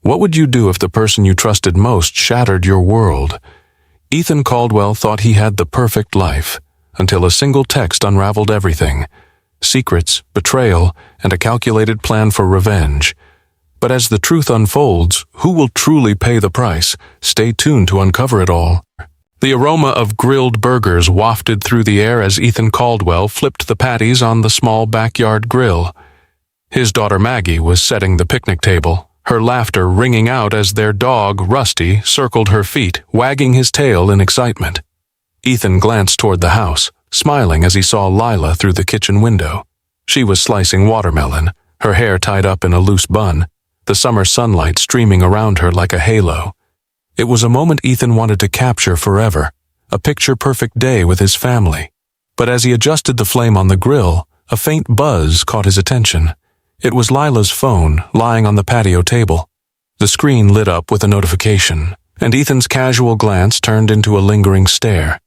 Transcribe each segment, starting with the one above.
What would you do if the person you trusted most shattered your world? Ethan Caldwell thought he had the perfect life, until a single text unraveled everything. Secrets, betrayal, and a calculated plan for revenge. But as the truth unfolds, who will truly pay the price? Stay tuned to uncover it all. The aroma of grilled burgers wafted through the air as Ethan Caldwell flipped the patties on the small backyard grill. His daughter Maggie was setting the picnic table, her laughter ringing out as their dog, Rusty, circled her feet, wagging his tail in excitement. Ethan glanced toward the house, smiling as he saw Lila through the kitchen window. She was slicing watermelon, her hair tied up in a loose bun, the summer sunlight streaming around her like a halo. It was a moment Ethan wanted to capture forever, a picture-perfect day with his family. But as he adjusted the flame on the grill, a faint buzz caught his attention. It was Lila's phone, lying on the patio table. The screen lit up with a notification, and Ethan's casual glance turned into a lingering stare.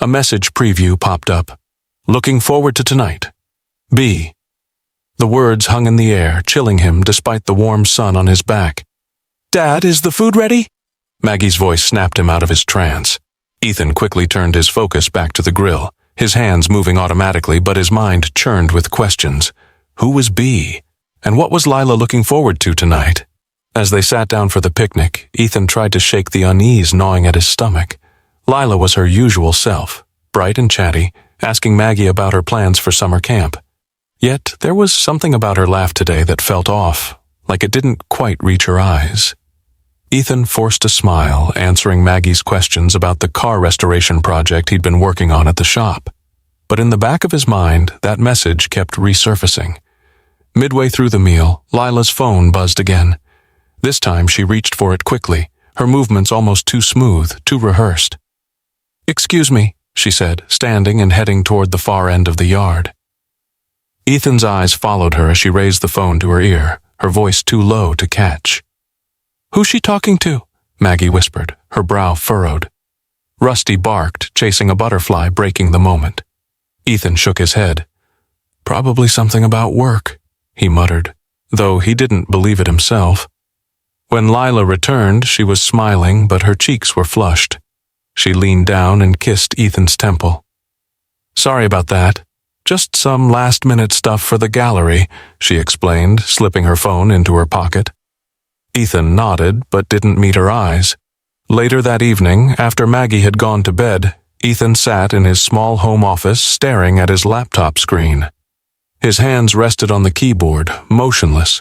A message preview popped up. "Looking forward to tonight. B." The words hung in the air, chilling him despite the warm sun on his back. "Dad, is the food ready?" Maggie's voice snapped him out of his trance. Ethan quickly turned his focus back to the grill, his hands moving automatically, but his mind churned with questions. Who was B? And what was Lila looking forward to tonight? As they sat down for the picnic, Ethan tried to shake the unease gnawing at his stomach. Lila was her usual self, bright and chatty, asking Maggie about her plans for summer camp. Yet there was something about her laugh today that felt off, like it didn't quite reach her eyes. Ethan forced a smile, answering Maggie's questions about the car restoration project he'd been working on at the shop. But in the back of his mind, that message kept resurfacing. Midway through the meal, Lila's phone buzzed again. This time she reached for it quickly, her movements almost too smooth, too rehearsed. "Excuse me," she said, standing and heading toward the far end of the yard. Ethan's eyes followed her as she raised the phone to her ear, her voice too low to catch. "Who's she talking to?" Maggie whispered, her brow furrowed. Rusty barked, chasing a butterfly, breaking the moment. Ethan shook his head. "Probably something about work," he muttered, though he didn't believe it himself. When Lila returned, she was smiling, but her cheeks were flushed. She leaned down and kissed Ethan's temple. "Sorry about that. Just some last-minute stuff for the gallery," she explained, slipping her phone into her pocket. Ethan nodded, but didn't meet her eyes. Later that evening, after Maggie had gone to bed, Ethan sat in his small home office staring at his laptop screen. His hands rested on the keyboard, motionless.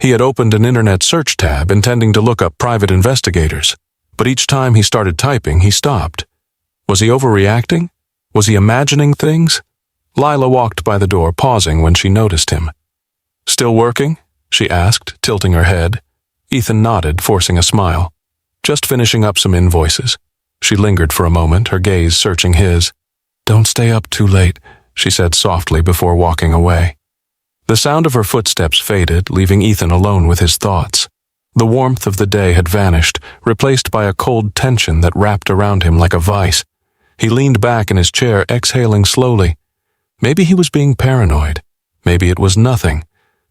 He had opened an internet search tab, intending to look up private investigators, but each time he started typing, he stopped. Was he overreacting? Was he imagining things? Lila walked by the door, pausing when she noticed him. "Still working?" she asked, tilting her head. Ethan nodded, forcing a smile. "Just finishing up some invoices." She lingered for a moment, her gaze searching his. "Don't stay up too late," she said softly before walking away. The sound of her footsteps faded, leaving Ethan alone with his thoughts. The warmth of the day had vanished, replaced by a cold tension that wrapped around him like a vice. He leaned back in his chair, exhaling slowly. Maybe he was being paranoid. Maybe it was nothing.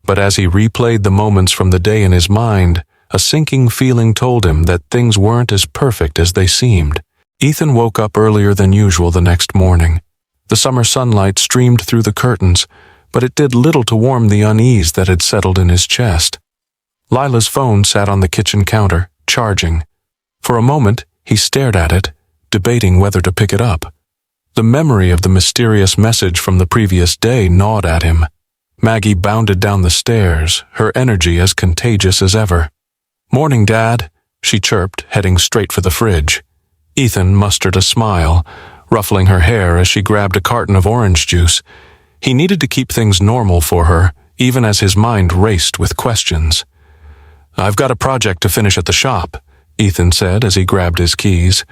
But as he replayed the moments from the day in his mind, a sinking feeling told him that things weren't as perfect as they seemed. Ethan woke up earlier than usual the next morning. The summer sunlight streamed through the curtains, but it did little to warm the unease that had settled in his chest. Lila's phone sat on the kitchen counter, charging. For a moment, he stared at it, debating whether to pick it up. The memory of the mysterious message from the previous day gnawed at him. Maggie bounded down the stairs, her energy as contagious as ever. "Morning, Dad," she chirped, heading straight for the fridge. Ethan mustered a smile, ruffling her hair as she grabbed a carton of orange juice. He needed to keep things normal for her, even as his mind raced with questions. "I've got a project to finish at the shop," Ethan said as he grabbed his keys.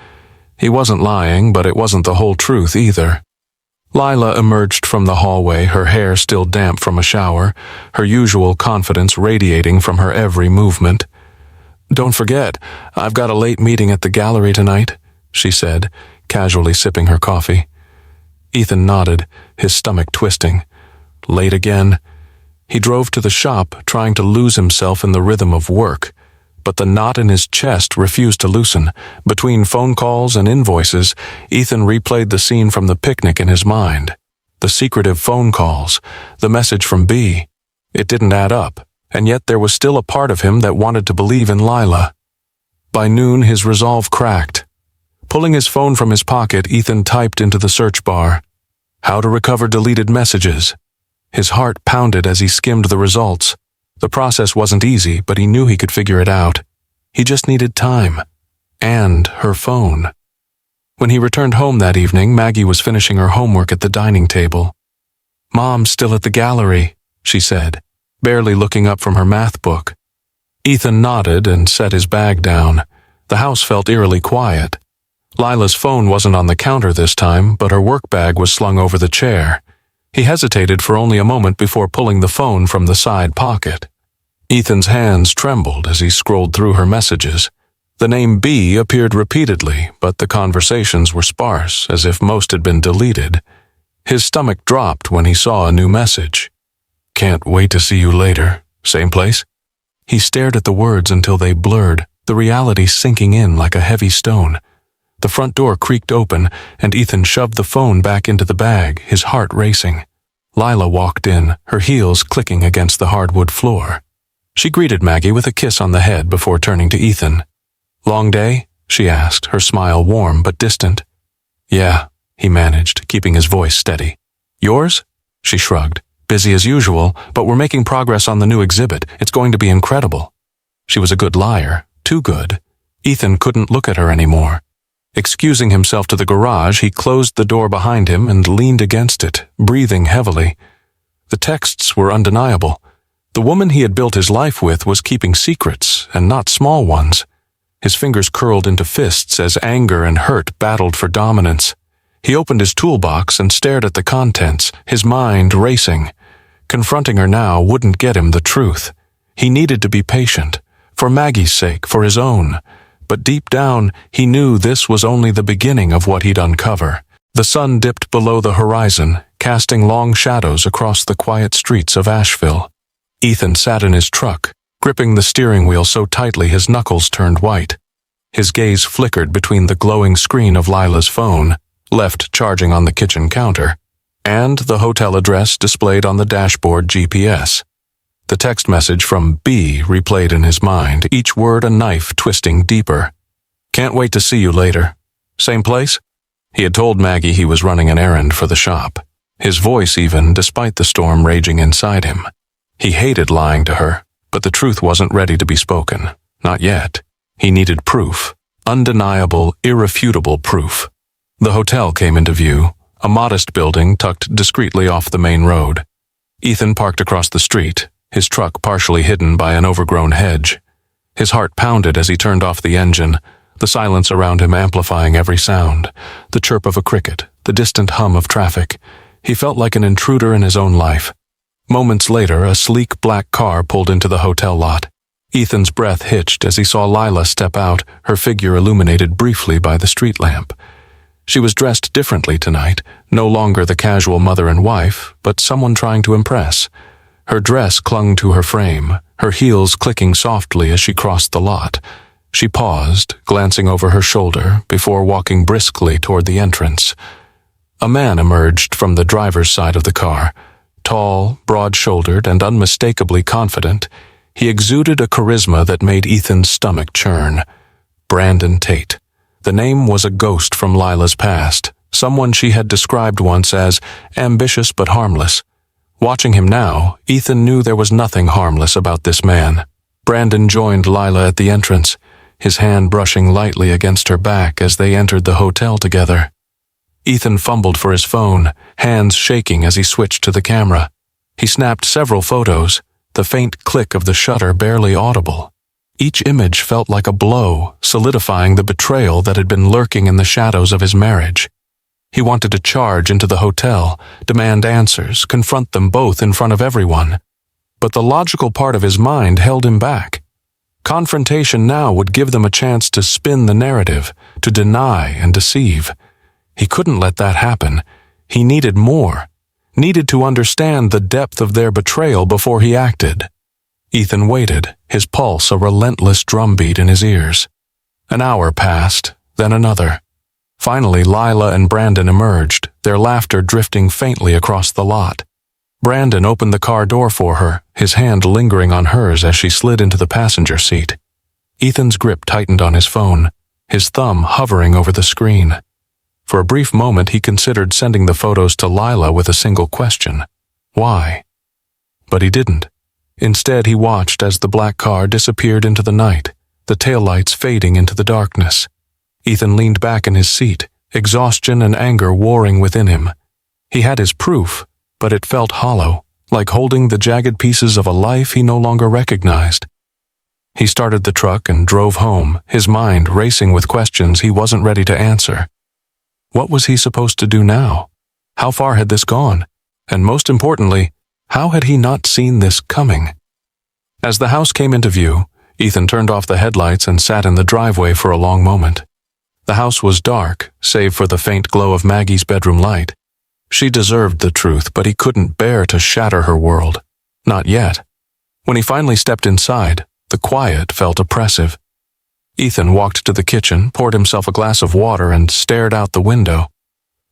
He wasn't lying, but it wasn't the whole truth either. Lila emerged from the hallway, her hair still damp from a shower, her usual confidence radiating from her every movement. "Don't forget, I've got a late meeting at the gallery tonight," she said, casually sipping her coffee. Ethan nodded, his stomach twisting. Late again. He drove to the shop, trying to lose himself in the rhythm of work. but the knot in his chest refused to loosen. Between phone calls and invoices, Ethan replayed the scene from the picnic in his mind. The secretive phone calls, the message from B. It didn't add up, and yet there was still a part of him that wanted to believe in Lila. By noon, his resolve cracked. Pulling his phone from his pocket, Ethan typed into the search bar, "How to recover deleted messages." His heart pounded as he skimmed the results. The process wasn't easy, but he knew he could figure it out. He just needed time. And her phone. When he returned home that evening, Maggie was finishing her homework at the dining table. "Mom's still at the gallery," she said, barely looking up from her math book. Ethan nodded and set his bag down. The house felt eerily quiet. Lila's phone wasn't on the counter this time, but her work bag was slung over the chair. He hesitated for only a moment before pulling the phone from the side pocket. Ethan's hands trembled as he scrolled through her messages. The name B appeared repeatedly, but the conversations were sparse, as if most had been deleted. His stomach dropped when he saw a new message. "Can't wait to see you later. Same place?" He stared at the words until they blurred, the reality sinking in like a heavy stone. The front door creaked open, and Ethan shoved the phone back into the bag, his heart racing. Lila walked in, her heels clicking against the hardwood floor. She greeted Maggie with a kiss on the head before turning to Ethan. "Long day?" she asked, her smile warm but distant. "Yeah," he managed, keeping his voice steady. "Yours?" She shrugged. "Busy as usual, but we're making progress on the new exhibit. It's going to be incredible." She was a good liar, too good. Ethan couldn't look at her anymore. Excusing himself to the garage, he closed the door behind him and leaned against it, breathing heavily. The texts were undeniable. The woman he had built his life with was keeping secrets, and not small ones. His fingers curled into fists as anger and hurt battled for dominance. He opened his toolbox and stared at the contents, his mind racing. Confronting her now wouldn't get him the truth. He needed to be patient, for Maggie's sake, for his own. But deep down, he knew this was only the beginning of what he'd uncover. The sun dipped below the horizon, casting long shadows across the quiet streets of Asheville. Ethan sat in his truck, gripping the steering wheel so tightly his knuckles turned white. His gaze flickered between the glowing screen of Lila's phone, left charging on the kitchen counter, and the hotel address displayed on the dashboard GPS. The text message from B replayed in his mind, each word a knife twisting deeper. "Can't wait to see you later. Same place?" He had told Maggie he was running an errand for the shop. His voice even, despite the storm raging inside him. He hated lying to her, but the truth wasn't ready to be spoken. Not yet. He needed proof. Undeniable, irrefutable proof. The hotel came into view, a modest building tucked discreetly off the main road. Ethan parked across the street, his truck partially hidden by an overgrown hedge. His heart pounded as he turned off the engine, the silence around him amplifying every sound, the chirp of a cricket, the distant hum of traffic. He felt like an intruder in his own life. Moments later, a sleek black car pulled into the hotel lot. Ethan's breath hitched as he saw Lila step out, her figure illuminated briefly by the street lamp. She was dressed differently tonight, no longer the casual mother and wife, but someone trying to impress. Her dress clung to her frame, her heels clicking softly as she crossed the lot. She paused, glancing over her shoulder, before walking briskly toward the entrance. A man emerged from the driver's side of the car. Tall, broad-shouldered, and unmistakably confident, he exuded a charisma that made Ethan's stomach churn. Brandon Tate. The name was a ghost from Lila's past, someone she had described once as ambitious but harmless. Watching him now, Ethan knew there was nothing harmless about this man. Brandon joined Lila at the entrance, his hand brushing lightly against her back as they entered the hotel together. Ethan fumbled for his phone, hands shaking as he switched to the camera. He snapped several photos, the faint click of the shutter barely audible. Each image felt like a blow, solidifying the betrayal that had been lurking in the shadows of his marriage. He wanted to charge into the hotel, demand answers, confront them both in front of everyone. But the logical part of his mind held him back. Confrontation now would give them a chance to spin the narrative, to deny and deceive. He couldn't let that happen. He needed more, needed to understand the depth of their betrayal before he acted. Ethan waited, his pulse a relentless drumbeat in his ears. An hour passed, then another. Finally, Lila and Brandon emerged, their laughter drifting faintly across the lot. Brandon opened the car door for her, his hand lingering on hers as she slid into the passenger seat. Ethan's grip tightened on his phone, his thumb hovering over the screen. For a brief moment he considered sending the photos to Lila with a single question. Why? But he didn't. Instead, he watched as the black car disappeared into the night, the taillights fading into the darkness. Ethan leaned back in his seat, exhaustion and anger warring within him. He had his proof, but it felt hollow, like holding the jagged pieces of a life he no longer recognized. He started the truck and drove home, his mind racing with questions he wasn't ready to answer. What was he supposed to do now? How far had this gone? And most importantly, how had he not seen this coming? As the house came into view, Ethan turned off the headlights and sat in the driveway for a long moment. The house was dark, save for the faint glow of Maggie's bedroom light. She deserved the truth, but he couldn't bear to shatter her world. Not yet. When he finally stepped inside, the quiet felt oppressive. Ethan walked to the kitchen, poured himself a glass of water, and stared out the window.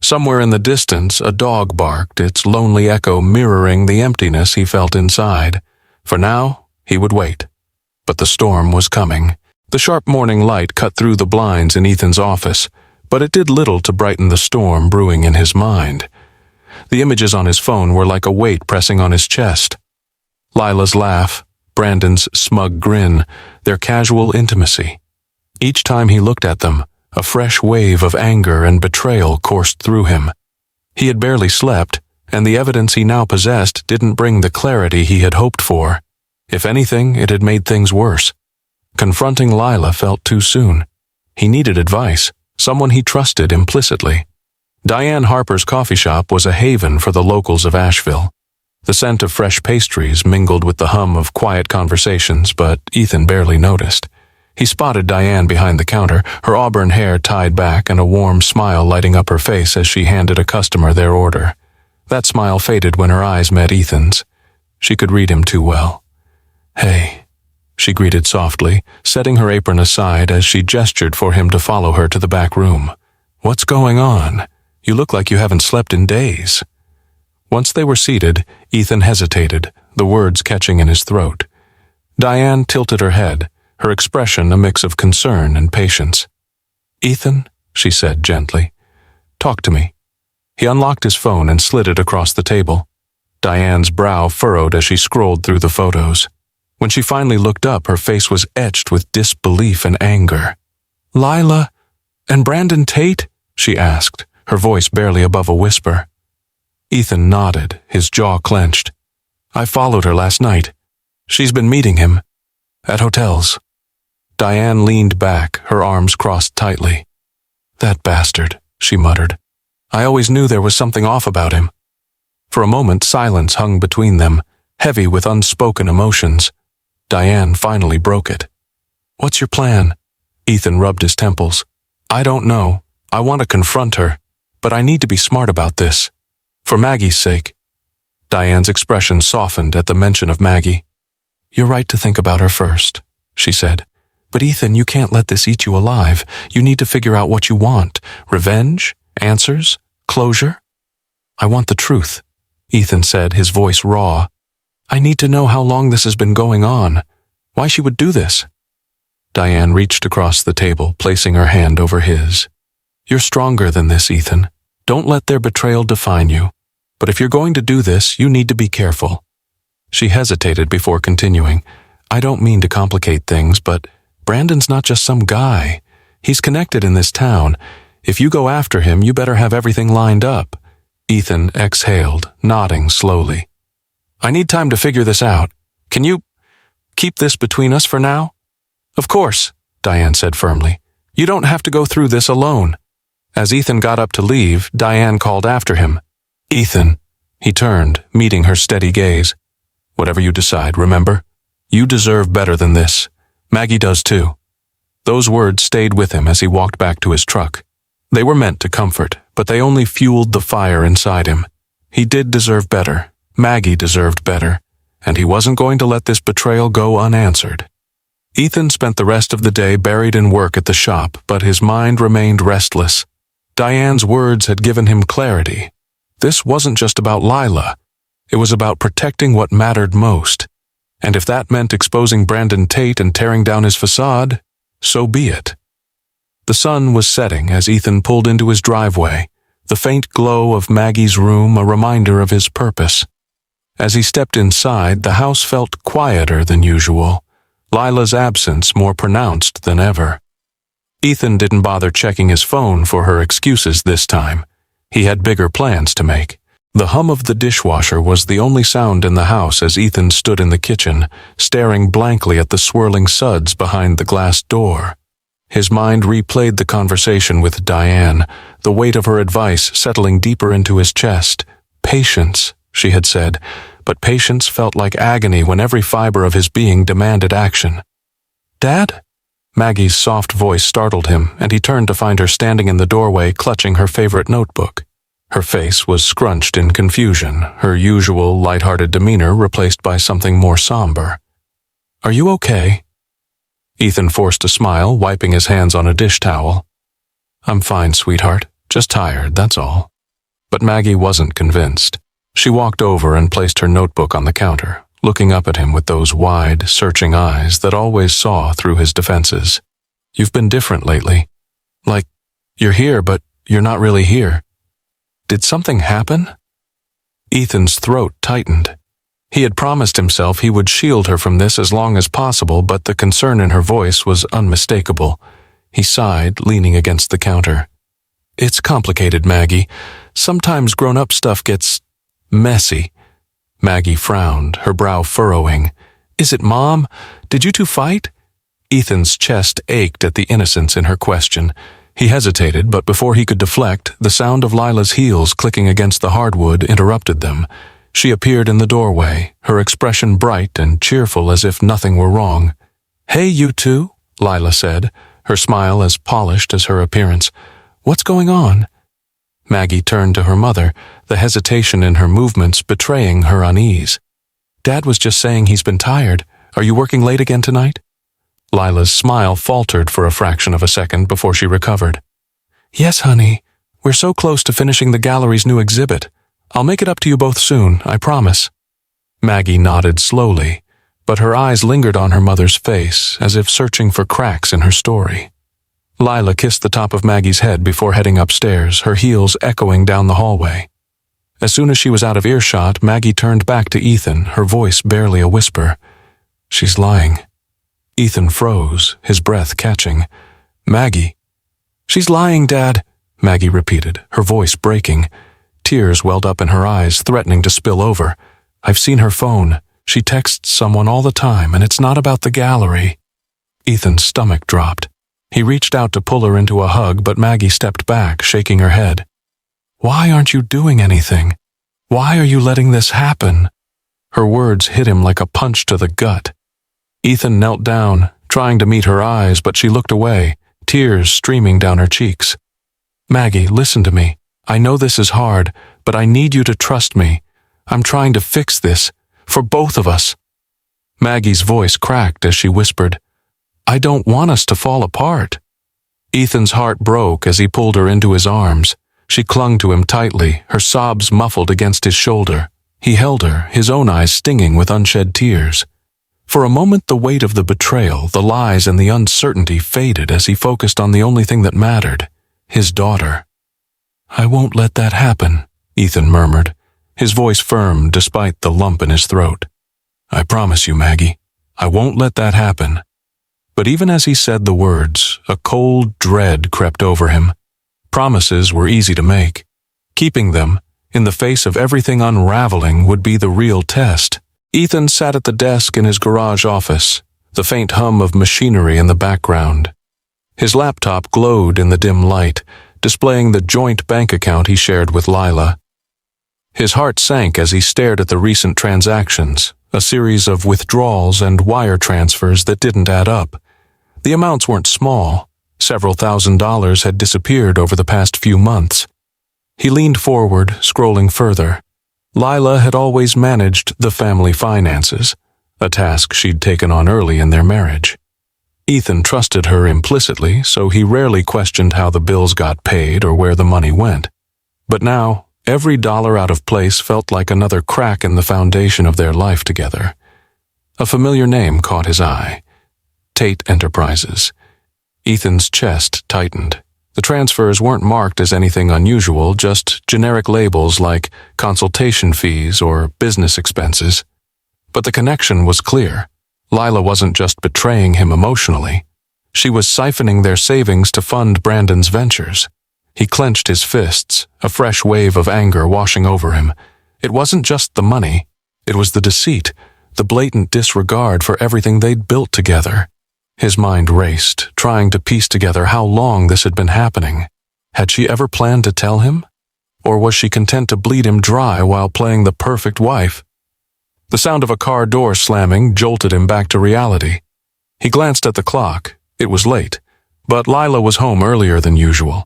Somewhere in the distance, a dog barked, its lonely echo mirroring the emptiness he felt inside. For now, he would wait. But the storm was coming. The sharp morning light cut through the blinds in Ethan's office, but it did little to brighten the storm brewing in his mind. The images on his phone were like a weight pressing on his chest. Lila's laugh, Brandon's smug grin, their casual intimacy. Each time he looked at them, a fresh wave of anger and betrayal coursed through him. He had barely slept, and the evidence he now possessed didn't bring the clarity he had hoped for. If anything, it had made things worse. Confronting Lila felt too soon. He needed advice, someone he trusted implicitly. Diane Harper's coffee shop was a haven for the locals of Asheville. The scent of fresh pastries mingled with the hum of quiet conversations, but Ethan barely noticed. He spotted Diane behind the counter, her auburn hair tied back and a warm smile lighting up her face as she handed a customer their order. That smile faded when her eyes met Ethan's. She could read him too well. "Hey," she greeted softly, setting her apron aside as she gestured for him to follow her to the back room. "What's going on? You look like you haven't slept in days." Once they were seated, Ethan hesitated, the words catching in his throat. Diane tilted her head, her expression a mix of concern and patience. "Ethan," she said gently, "talk to me." He unlocked his phone and slid it across the table. Diane's brow furrowed as she scrolled through the photos. When she finally looked up, her face was etched with disbelief and anger. "Lila and Brandon Tate?" she asked, her voice barely above a whisper. Ethan nodded, his jaw clenched. "I followed her last night. She's been meeting him at hotels." Diane leaned back, her arms crossed tightly. "That bastard," she muttered. "I always knew there was something off about him." For a moment, silence hung between them, heavy with unspoken emotions. Diane finally broke it. "What's your plan?" Ethan rubbed his temples. "I don't know. I want to confront her, but I need to be smart about this. For Maggie's sake." Diane's expression softened at the mention of Maggie. "You're right to think about her first," she said. "But Ethan, you can't let this eat you alive. You need to figure out what you want. Revenge? Answers? Closure?" "I want the truth," Ethan said, his voice raw. "I need to know how long this has been going on. Why she would do this." Diane reached across the table, placing her hand over his. "You're stronger than this, Ethan. Don't let their betrayal define you. But if you're going to do this, you need to be careful." She hesitated before continuing. "I don't mean to complicate things, but Brandon's not just some guy. He's connected in this town. If you go after him, you better have everything lined up." Ethan exhaled, nodding slowly. "I need time to figure this out. Can you keep this between us for now?" "Of course," Diane said firmly. "You don't have to go through this alone." As Ethan got up to leave, Diane called after him. "Ethan." He turned, meeting her steady gaze. "Whatever you decide, remember? You deserve better than this. Maggie does too." Those words stayed with him as he walked back to his truck. They were meant to comfort, but they only fueled the fire inside him. He did deserve better. Maggie deserved better. and he wasn't going to let this betrayal go unanswered. Ethan spent the rest of the day buried in work at the shop, but his mind remained restless. Diane's words had given him clarity. This wasn't just about Lila. It was about protecting what mattered most. And if that meant exposing Brandon Tate and tearing down his facade, so be it. The sun was setting as Ethan pulled into his driveway, the faint glow of Maggie's room a reminder of his purpose. As he stepped inside, the house felt quieter than usual, Lila's absence more pronounced than ever. Ethan didn't bother checking his phone for her excuses this time. He had bigger plans to make. The hum of the dishwasher was the only sound in the house as Ethan stood in the kitchen, staring blankly at the swirling suds behind the glass door. His mind replayed the conversation with Diane, the weight of her advice settling deeper into his chest. Patience, she had said, but patience felt like agony when every fiber of his being demanded action. "Dad?" Maggie's soft voice startled him, and he turned to find her standing in the doorway clutching her favorite notebook. Her face was scrunched in confusion, her usual light-hearted demeanor replaced by something more somber. "Are you okay?" Ethan forced a smile, wiping his hands on a dish towel. "I'm fine, sweetheart. Just tired, that's all." But Maggie wasn't convinced. She walked over and placed her notebook on the counter, looking up at him with those wide, searching eyes that always saw through his defenses. "You've been different lately. Like, you're here, but you're not really here. Did something happen?" Ethan's throat tightened. He had promised himself he would shield her from this as long as possible, but the concern in her voice was unmistakable. He sighed, leaning against the counter. "It's complicated, Maggie. Sometimes grown-up stuff gets messy." Maggie frowned, her brow furrowing. "Is it Mom? Did you two fight?" Ethan's chest ached at the innocence in her question. He hesitated, but before he could deflect, the sound of Lila's heels clicking against the hardwood interrupted them. She appeared in the doorway, her expression bright and cheerful as if nothing were wrong. "Hey, you two," Lila said, her smile as polished as her appearance. "What's going on?" Maggie turned to her mother, the hesitation in her movements betraying her unease. "Dad was just saying he's been tired. Are you working late again tonight?" Lila's smile faltered for a fraction of a second before she recovered. "Yes, honey. We're so close to finishing the gallery's new exhibit. I'll make it up to you both soon, I promise." Maggie nodded slowly, but her eyes lingered on her mother's face, as if searching for cracks in her story. Lila kissed the top of Maggie's head before heading upstairs, her heels echoing down the hallway. As soon as she was out of earshot, Maggie turned back to Ethan, her voice barely a whisper. "She's lying." Ethan froze, his breath catching. "Maggie." "She's lying, Dad," Maggie repeated, her voice breaking. Tears welled up in her eyes, threatening to spill over. "I've seen her phone. She texts someone all the time, and it's not about the gallery." Ethan's stomach dropped. He reached out to pull her into a hug, but Maggie stepped back, shaking her head. "Why aren't you doing anything? Why are you letting this happen?" Her words hit him like a punch to the gut. Ethan knelt down, trying to meet her eyes, but she looked away, tears streaming down her cheeks. "Maggie, listen to me. I know this is hard, but I need you to trust me. I'm trying to fix this, for both of us." Maggie's voice cracked as she whispered, "I don't want us to fall apart." Ethan's heart broke as he pulled her into his arms. She clung to him tightly, her sobs muffled against his shoulder. He held her, his own eyes stinging with unshed tears. For a moment the weight of the betrayal, the lies and the uncertainty faded as he focused on the only thing that mattered, his daughter. "I won't let that happen," Ethan murmured, his voice firm despite the lump in his throat. "I promise you, Maggie, I won't let that happen." But even as he said the words, a cold dread crept over him. Promises were easy to make. Keeping them, in the face of everything unraveling, would be the real test. Ethan sat at the desk in his garage office, the faint hum of machinery in the background. His laptop glowed in the dim light, displaying the joint bank account he shared with Lila. His heart sank as he stared at the recent transactions, a series of withdrawals and wire transfers that didn't add up. The amounts weren't small. Several $1,000s had disappeared over the past few months. He leaned forward, scrolling further. Lila had always managed the family finances, a task she'd taken on early in their marriage. Ethan trusted her implicitly, so he rarely questioned how the bills got paid or where the money went. But now, every dollar out of place felt like another crack in the foundation of their life together. A familiar name caught his eye: Tate Enterprises. Ethan's chest tightened. The transfers weren't marked as anything unusual, just generic labels like consultation fees or business expenses. But the connection was clear. Lila wasn't just betraying him emotionally. She was siphoning their savings to fund Brandon's ventures. He clenched his fists, a fresh wave of anger washing over him. It wasn't just the money. It was the deceit, the blatant disregard for everything they'd built together. His mind raced, trying to piece together how long this had been happening. Had she ever planned to tell him? Or was she content to bleed him dry while playing the perfect wife? The sound of a car door slamming jolted him back to reality. He glanced at the clock. It was late, but Lila was home earlier than usual.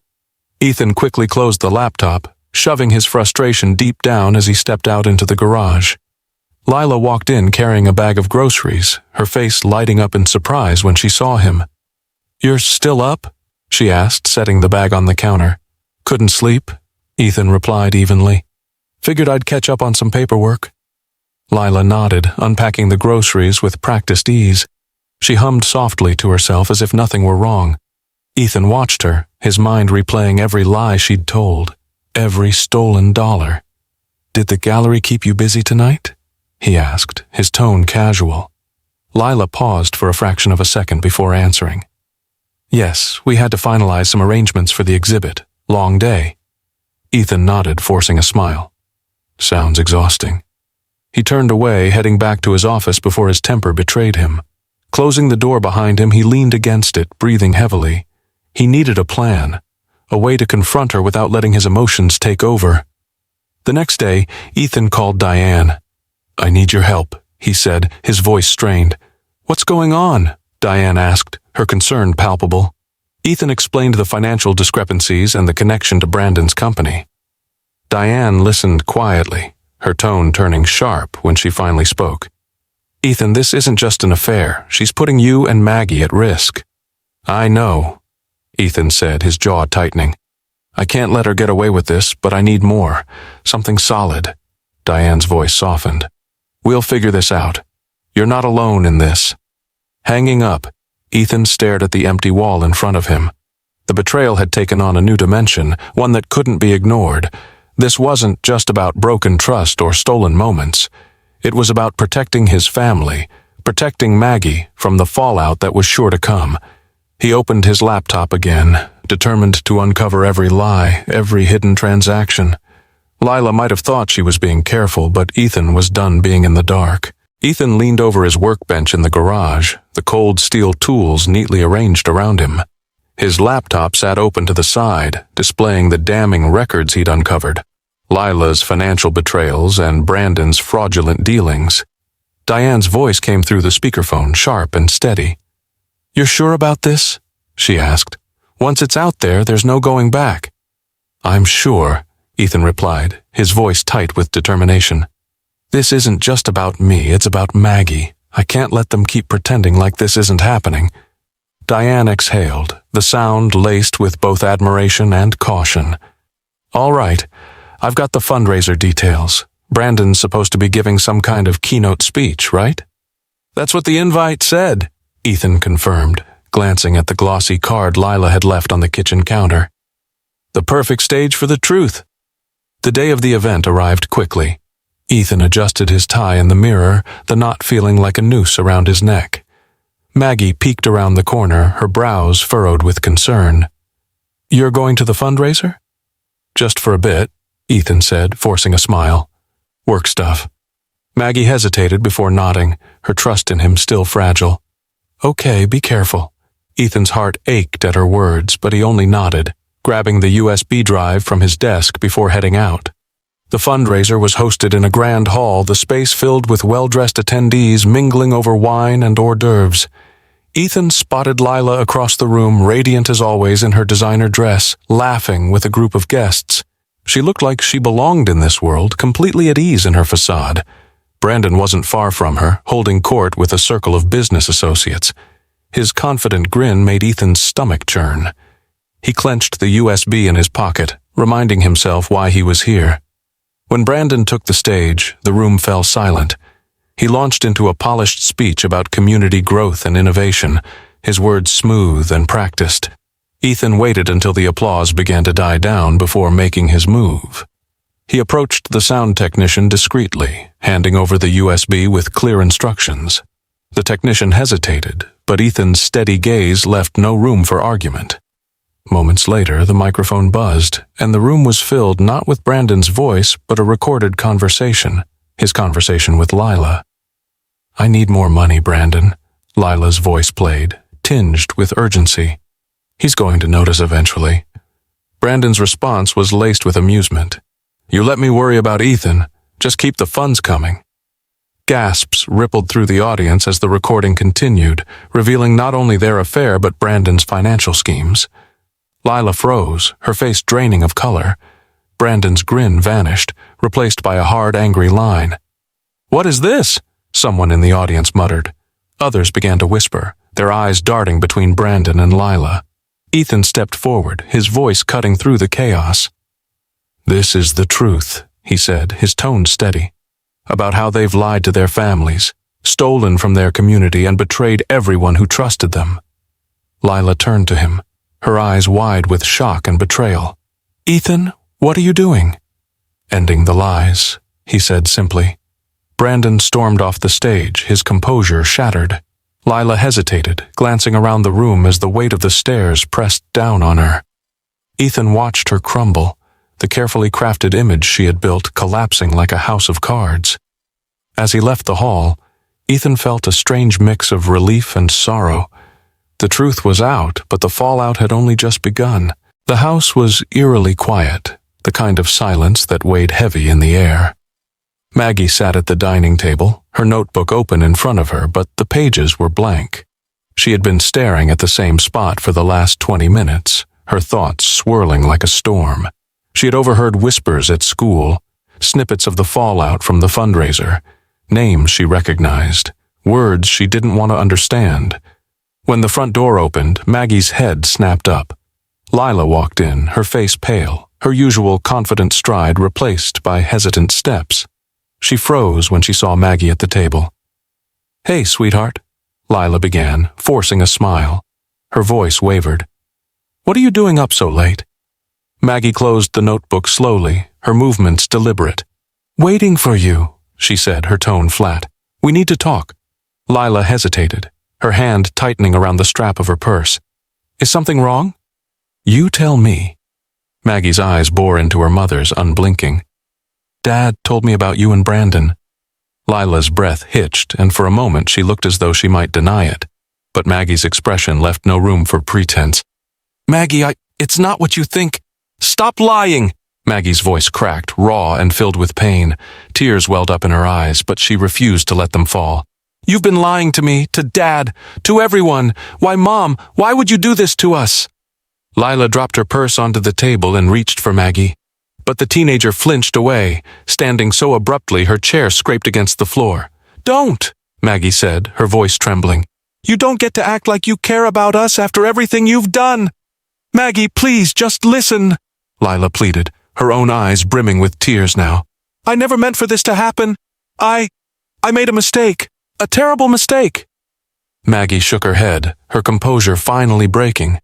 Ethan quickly closed the laptop, shoving his frustration deep down as he stepped out into the garage. Lila walked in carrying a bag of groceries, her face lighting up in surprise when she saw him. "You're still up?" she asked, setting the bag on the counter. "Couldn't sleep?" Ethan replied evenly. "Figured I'd catch up on some paperwork." Lila nodded, unpacking the groceries with practiced ease. She hummed softly to herself as if nothing were wrong. Ethan watched her, his mind replaying every lie she'd told, every stolen dollar. "Did the gallery keep you busy tonight?" he asked, his tone casual. Lila paused for a fraction of a second before answering. "Yes, we had to finalize some arrangements for the exhibit. Long day." Ethan nodded, forcing a smile. "Sounds exhausting." He turned away, heading back to his office before his temper betrayed him. Closing the door behind him, he leaned against it, breathing heavily. He needed a plan, a way to confront her without letting his emotions take over. The next day, Ethan called Diane. "I need your help," he said, his voice strained. "What's going on?" Diane asked, her concern palpable. Ethan explained the financial discrepancies and the connection to Brandon's company. Diane listened quietly, her tone turning sharp when she finally spoke. "Ethan, this isn't just an affair. She's putting you and Maggie at risk." "I know," Ethan said, his jaw tightening. "I can't let her get away with this, but I need more. Something solid." Diane's voice softened. "We'll figure this out. You're not alone in this." Hanging up, Ethan stared at the empty wall in front of him. The betrayal had taken on a new dimension, one that couldn't be ignored. This wasn't just about broken trust or stolen moments. It was about protecting his family, protecting Maggie from the fallout that was sure to come. He opened his laptop again, determined to uncover every lie, every hidden transaction. Lila might have thought she was being careful, but Ethan was done being in the dark. Ethan leaned over his workbench in the garage, the cold steel tools neatly arranged around him. His laptop sat open to the side, displaying the damning records he'd uncovered. Lila's financial betrayals and Brandon's fraudulent dealings. Diane's voice came through the speakerphone, sharp and steady. "You're sure about this?" she asked. "Once it's out there, there's no going back." "I'm sure," Ethan replied, his voice tight with determination. "This isn't just about me, it's about Maggie. I can't let them keep pretending like this isn't happening." Diane exhaled, the sound laced with both admiration and caution. "All right, I've got the fundraiser details. Brandon's supposed to be giving some kind of keynote speech, right?" "That's what the invite said," Ethan confirmed, glancing at the glossy card Lila had left on the kitchen counter. "The perfect stage for the truth." The day of the event arrived quickly. Ethan adjusted his tie in the mirror, the knot feeling like a noose around his neck. Maggie peeked around the corner, her brows furrowed with concern. "You're going to the fundraiser?" "Just for a bit," Ethan said, forcing a smile. "Work stuff." Maggie hesitated before nodding, her trust in him still fragile. "Okay, be careful." Ethan's heart ached at her words, but he only nodded, grabbing the USB drive from his desk before heading out. The fundraiser was hosted in a grand hall, the space filled with well-dressed attendees mingling over wine and hors d'oeuvres. Ethan spotted Lila across the room, radiant as always in her designer dress, laughing with a group of guests. She looked like she belonged in this world, completely at ease in her facade. Brandon wasn't far from her, holding court with a circle of business associates. His confident grin made Ethan's stomach churn. He clenched the USB in his pocket, reminding himself why he was here. When Brandon took the stage, the room fell silent. He launched into a polished speech about community growth and innovation, his words smooth and practiced. Ethan waited until the applause began to die down before making his move. He approached the sound technician discreetly, handing over the USB with clear instructions. The technician hesitated, but Ethan's steady gaze left no room for argument. Moments later, the microphone buzzed, and the room was filled not with Brandon's voice, but a recorded conversation, his conversation with Lila. "I need more money, Brandon," Lila's voice played, tinged with urgency. "He's going to notice eventually." Brandon's response was laced with amusement. "You let me worry about Ethan. Just keep the funds coming." Gasps rippled through the audience as the recording continued, revealing not only their affair but Brandon's financial schemes. Lila froze, her face draining of color. Brandon's grin vanished, replaced by a hard, angry line. "What is this?" someone in the audience muttered. Others began to whisper, their eyes darting between Brandon and Lila. Ethan stepped forward, his voice cutting through the chaos. "This is the truth," he said, his tone steady, "about how they've lied to their families, stolen from their community, and betrayed everyone who trusted them." Lila turned to him, her eyes wide with shock and betrayal. "Ethan, what are you doing?" "Ending the lies," he said simply. Brandon stormed off the stage, his composure shattered. Lila hesitated, glancing around the room as the weight of the stairs pressed down on her. Ethan watched her crumble, the carefully crafted image she had built collapsing like a house of cards. As he left the hall, Ethan felt a strange mix of relief and sorrow. The truth was out, but the fallout had only just begun. The house was eerily quiet, the kind of silence that weighed heavy in the air. Maggie sat at the dining table, her notebook open in front of her, but the pages were blank. She had been staring at the same spot for the last 20 minutes, her thoughts swirling like a storm. She had overheard whispers at school, snippets of the fallout from the fundraiser, names she recognized, words she didn't want to understand. When the front door opened, Maggie's head snapped up. Lila walked in, her face pale, her usual confident stride replaced by hesitant steps. She froze when she saw Maggie at the table. "Hey, sweetheart," Lila began, forcing a smile. Her voice wavered. "What are you doing up so late?" Maggie closed the notebook slowly, her movements deliberate. "Waiting for you," she said, her tone flat. "We need to talk." Lila hesitated, her hand tightening around the strap of her purse. "Is something wrong?" "You tell me." Maggie's eyes bore into her mother's, unblinking. "Dad told me about you and Brandon." Lila's breath hitched, and for a moment she looked as though she might deny it. But Maggie's expression left no room for pretense. "Maggie, it's not what you think. Stop lying!" Maggie's voice cracked, raw and filled with pain. Tears welled up in her eyes, but she refused to let them fall. "You've been lying to me, to Dad, to everyone. Why, Mom, why would you do this to us?" Lila dropped her purse onto the table and reached for Maggie. But the teenager flinched away, standing so abruptly her chair scraped against the floor. "Don't," Maggie said, her voice trembling. "You don't get to act like you care about us after everything you've done." "Maggie, please, just listen," Lila pleaded, her own eyes brimming with tears now. "I never meant for this to happen. I made a mistake, a terrible mistake." Maggie shook her head, her composure finally breaking.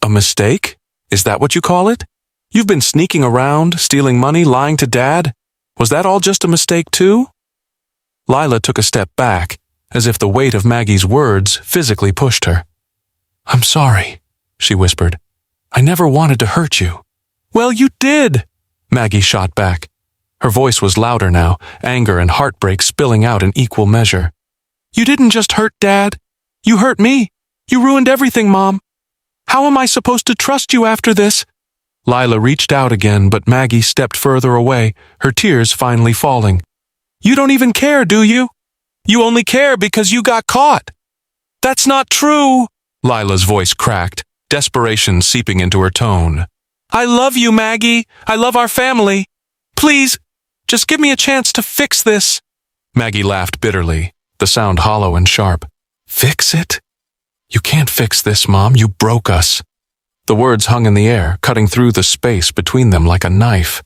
"A mistake? Is that what you call it? You've been sneaking around, stealing money, lying to Dad? Was that all just a mistake too?" Lila took a step back, as if the weight of Maggie's words physically pushed her. "I'm sorry," she whispered. "I never wanted to hurt you." "Well, you did," Maggie shot back. Her voice was louder now, anger and heartbreak spilling out in equal measure. "You didn't just hurt Dad. You hurt me. You ruined everything, Mom. How am I supposed to trust you after this?" Lila reached out again, but Maggie stepped further away, her tears finally falling. "You don't even care, do you? You only care because you got caught." "That's not true," Lila's voice cracked, desperation seeping into her tone. I love you, Maggie. I love our family. Please, just give me a chance to fix this. Maggie laughed bitterly, the sound hollow and sharp. Fix it? You can't fix this, Mom. You broke us. The words hung in the air, cutting through the space between them like a knife.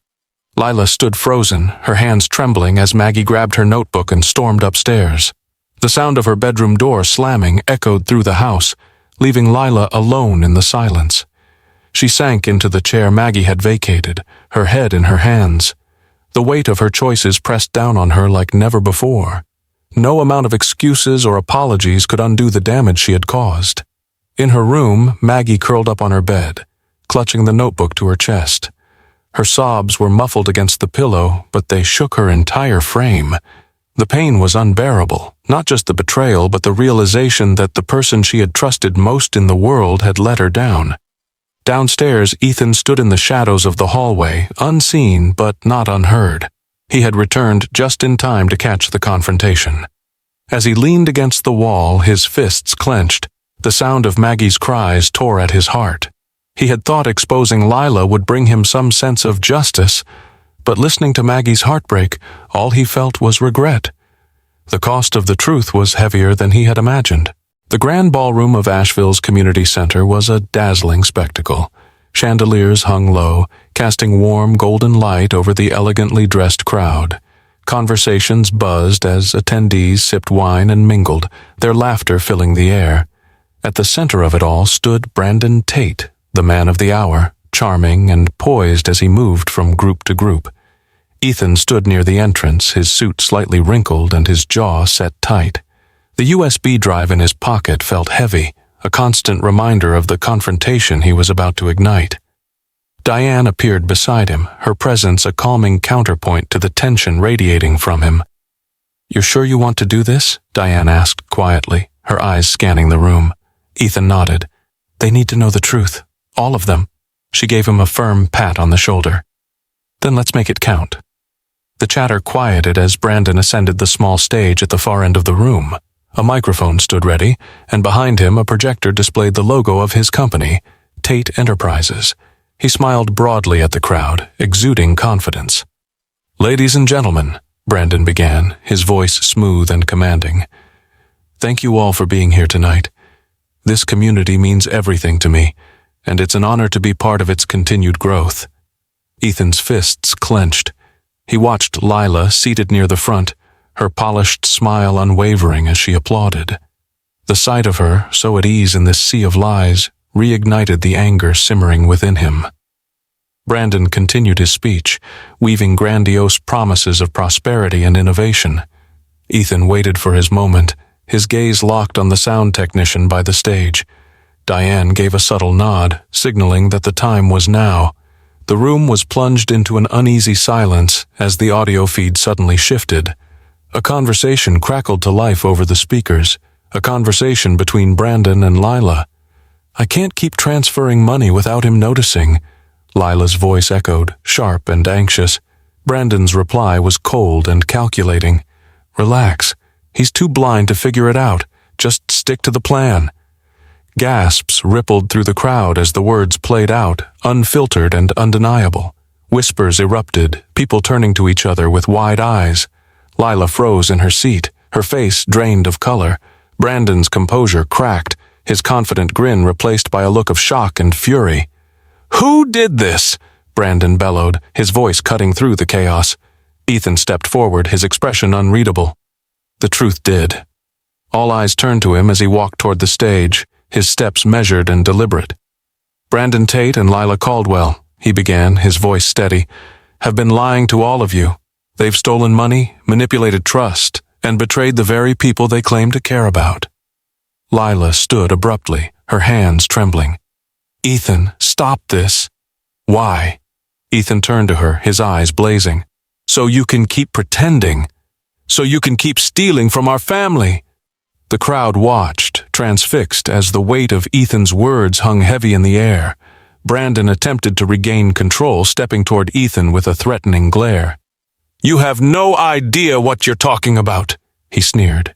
Lila stood frozen, her hands trembling as Maggie grabbed her notebook and stormed upstairs. The sound of her bedroom door slamming echoed through the house, leaving Lila alone in the silence. She sank into the chair Maggie had vacated, her head in her hands. The weight of her choices pressed down on her like never before. No amount of excuses or apologies could undo the damage she had caused. In her room, Maggie curled up on her bed, clutching the notebook to her chest. Her sobs were muffled against the pillow, but they shook her entire frame. The pain was unbearable, not just the betrayal, but the realization that the person she had trusted most in the world had let her down. Downstairs, Ethan stood in the shadows of the hallway, unseen but not unheard. He had returned just in time to catch the confrontation. As he leaned against the wall, his fists clenched, the sound of Maggie's cries tore at his heart. He had thought exposing Lila would bring him some sense of justice, but listening to Maggie's heartbreak, all he felt was regret. The cost of the truth was heavier than he had imagined. The grand ballroom of Asheville's community center was a dazzling spectacle. Chandeliers hung low, casting warm golden light over the elegantly dressed crowd. Conversations buzzed as attendees sipped wine and mingled, their laughter filling the air. At the center of it all stood Brandon Tate, the man of the hour, charming and poised as he moved from group to group. Ethan stood near the entrance, his suit slightly wrinkled and his jaw set tight. The USB drive in his pocket felt heavy, a constant reminder of the confrontation he was about to ignite. Diane appeared beside him, her presence a calming counterpoint to the tension radiating from him. "You're sure you want to do this?" Diane asked quietly, her eyes scanning the room. Ethan nodded. "They need to know the truth. All of them." She gave him a firm pat on the shoulder. "Then let's make it count." The chatter quieted as Brandon ascended the small stage at the far end of the room. A microphone stood ready, and behind him a projector displayed the logo of his company, Tate Enterprises. He smiled broadly at the crowd, exuding confidence. "Ladies and gentlemen," Brandon began, his voice smooth and commanding. "Thank you all for being here tonight. This community means everything to me, and it's an honor to be part of its continued growth." Ethan's fists clenched. He watched Lila seated near the front, her polished smile unwavering as she applauded. The sight of her, so at ease in this sea of lies, reignited the anger simmering within him. Brandon continued his speech, weaving grandiose promises of prosperity and innovation. Ethan waited for his moment, his gaze locked on the sound technician by the stage. Diane gave a subtle nod, signaling that the time was now. The room was plunged into an uneasy silence as the audio feed suddenly shifted. A conversation crackled to life over the speakers, a conversation between Brandon and Lila. "I can't keep transferring money without him noticing," Lila's voice echoed, sharp and anxious. Brandon's reply was cold and calculating. "Relax. He's too blind to figure it out. Just stick to the plan." Gasps rippled through the crowd as the words played out, unfiltered and undeniable. Whispers erupted, people turning to each other with wide eyes. Lila froze in her seat, her face drained of color. Brandon's composure cracked, his confident grin replaced by a look of shock and fury. "Who did this?" Brandon bellowed, his voice cutting through the chaos. Ethan stepped forward, his expression unreadable. The truth did. All eyes turned to him as he walked toward the stage, his steps measured and deliberate. "Brandon Tate and Lila Caldwell," he began, his voice steady, "have been lying to all of you. They've stolen money, manipulated trust, and betrayed the very people they claim to care about." Lila stood abruptly, her hands trembling. "Ethan, stop this." "Why?" Ethan turned to her, his eyes blazing. "So you can keep pretending. So you can keep stealing from our family." The crowd watched, transfixed, as the weight of Ethan's words hung heavy in the air. Brandon attempted to regain control, stepping toward Ethan with a threatening glare. "You have no idea what you're talking about," he sneered.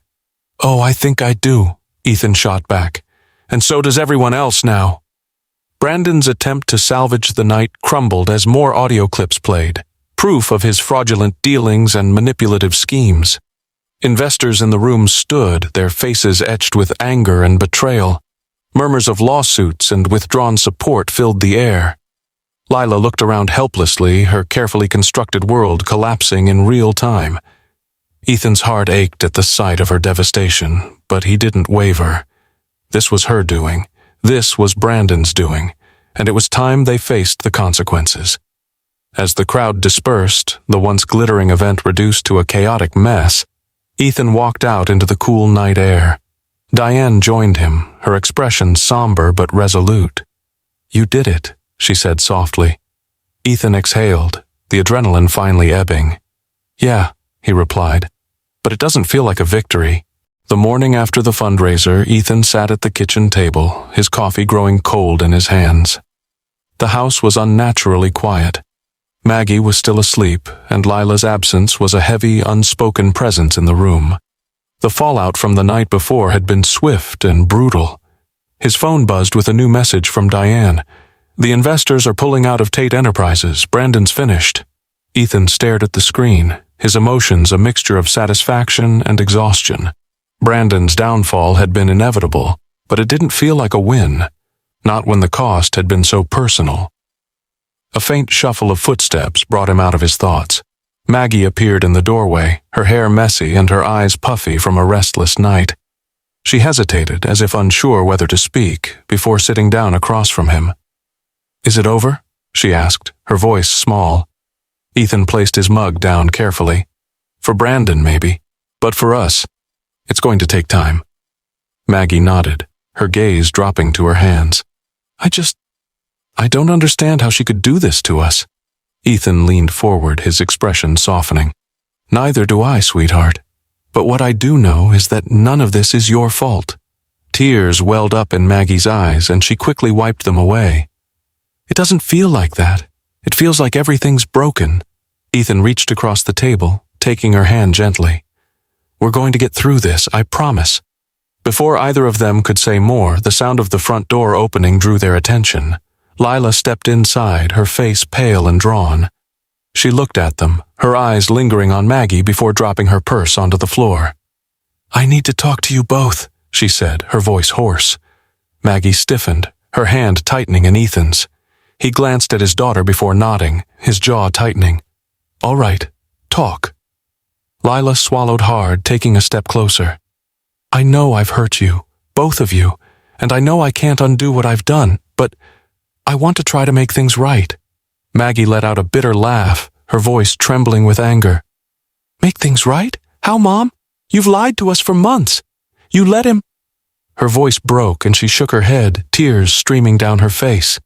"Oh, I think I do," Ethan shot back. "And so does everyone else now." Brandon's attempt to salvage the night crumbled as more audio clips played, proof of his fraudulent dealings and manipulative schemes. Investors in the room stood, their faces etched with anger and betrayal. Murmurs of lawsuits and withdrawn support filled the air. Lila looked around helplessly, her carefully constructed world collapsing in real time. Ethan's heart ached at the sight of her devastation, but he didn't waver. This was her doing. This was Brandon's doing, and it was time they faced the consequences. As the crowd dispersed, the once glittering event reduced to a chaotic mess, Ethan walked out into the cool night air. Diane joined him, her expression somber but resolute. "You did it," she said softly. Ethan exhaled, the adrenaline finally ebbing. "Yeah," he replied, "but it doesn't feel like a victory." The morning after the fundraiser, Ethan sat at the kitchen table, his coffee growing cold in his hands. The house was unnaturally quiet. Maggie was still asleep, and Lila's absence was a heavy, unspoken presence in the room. The fallout from the night before had been swift and brutal. His phone buzzed with a new message from Diane. "The investors are pulling out of Tate Enterprises. Brandon's finished." Ethan stared at the screen, his emotions a mixture of satisfaction and exhaustion. Brandon's downfall had been inevitable, but it didn't feel like a win, not when the cost had been so personal. A faint shuffle of footsteps brought him out of his thoughts. Maggie appeared in the doorway, her hair messy and her eyes puffy from a restless night. She hesitated, as if unsure whether to speak, before sitting down across from him. "Is it over?" she asked, her voice small. Ethan placed his mug down carefully. "For Brandon, maybe, but for us, it's going to take time." Maggie nodded, her gaze dropping to her hands. I don't understand how she could do this to us." Ethan leaned forward, his expression softening. "Neither do I, sweetheart. But what I do know is that none of this is your fault." Tears welled up in Maggie's eyes, and she quickly wiped them away. "It doesn't feel like that. It feels like everything's broken." Ethan reached across the table, taking her hand gently. "We're going to get through this, I promise." Before either of them could say more, the sound of the front door opening drew their attention. Lila stepped inside, her face pale and drawn. She looked at them, her eyes lingering on Maggie before dropping her purse onto the floor. "I need to talk to you both," she said, her voice hoarse. Maggie stiffened, her hand tightening in Ethan's. He glanced at his daughter before nodding, his jaw tightening. "All right, talk." Lila swallowed hard, taking a step closer. "I know I've hurt you, both of you, and I know I can't undo what I've done, but I want to try to make things right." Maggie let out a bitter laugh, her voice trembling with anger. "Make things right? How, Mom? You've lied to us for months. You let him—" Her voice broke and she shook her head, tears streaming down her face.